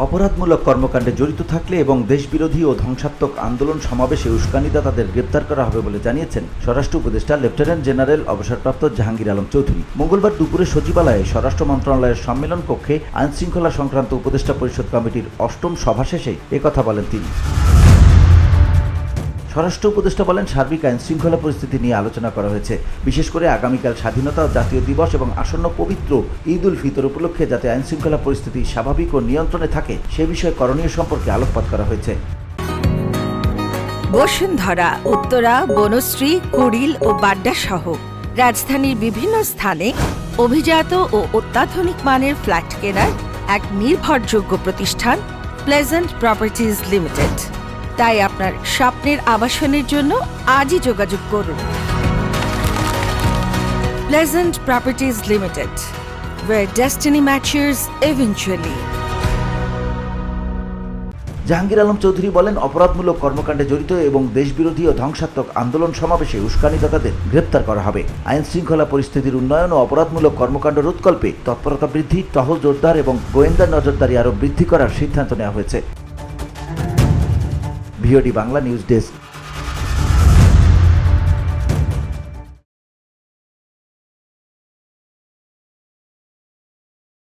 অপরাধমূলক কর্মকাণ্ডে জড়িত থাকলে এবং দেশবিরোধী ও ধ্বংসাত্মক আন্দোলন সমাবেশে উস্কানিদাতাদের গ্রেপ্তার করা হবে বলে জানিয়েছেন স্বরাষ্ট্র উপদেষ্টা লেফটেন্যান্ট জেনারেল অবসরপ্রাপ্ত জাহাঙ্গীর আলম চৌধুরী। মঙ্গলবার দুপুরে সচিবালয়ে স্বরাষ্ট্র মন্ত্রণালয়ের সম্মেলন কক্ষে আইনশৃঙ্খলা সংক্রান্ত উপদেষ্টা পরিষদ কমিটির ৮ম সভা শেষে একথা বলেন তিনি। স্বরাষ্ট্র উপদেষ্টা বলেন, সার্বিক আইন শৃঙ্খলা পরিস্থিতি নিয়ে আলোচনা করা হয়েছে। বিশেষ করে আগামীকাল স্বাধীনতা ও জাতীয় দিবস এবং আসন্ন পবিত্র ঈদ উল ফিতর উপলক্ষে যাতে আইন শৃঙ্খলা পরিস্থিতি স্বাভাবিক ও নিয়ন্ত্রণে থাকে সে বিষয়ে করণীয় সম্পর্কে আলোকপাত করা হয়েছে। বসুন্ধরা, উত্তরা, বনশ্রী, কুড়িল ও বাড্ডা সহ রাজধানীর বিভিন্ন স্থানে অভিজাত ও অত্যাধুনিক মানের ফ্ল্যাট কেনার এক নির্ভরযোগ্য প্রতিষ্ঠান প্লেজেন্ট প্রপার্টিজ লিমিটেড। তাই আপনার স্বপ্নের আবাসনের জন্য আজই যোগাযোগ করুন। Pleasant properties limited, where destiny matures eventually. Jahangir Alam Chowdhury বলেন, অপরাধমূলক কর্মকাণ্ডে জড়িত এবং দেশবিরোধী ও ধ্বংসাত্মক আন্দোলন সমাবেশে উস্কানিদাতাদের গ্রেপ্তার করা হবে। আইন শৃঙ্খলা পরিস্থিতির উন্নয়ন ও অপরাধমূলক কর্মকাণ্ড রোধকল্পে তৎপরতা বৃদ্ধি, টহল জোরদার এবং গোয়েন্দা নজরদারি আরও বৃদ্ধি করার সিদ্ধান্ত নেওয়া হয়েছে। VOD Bangla news desk.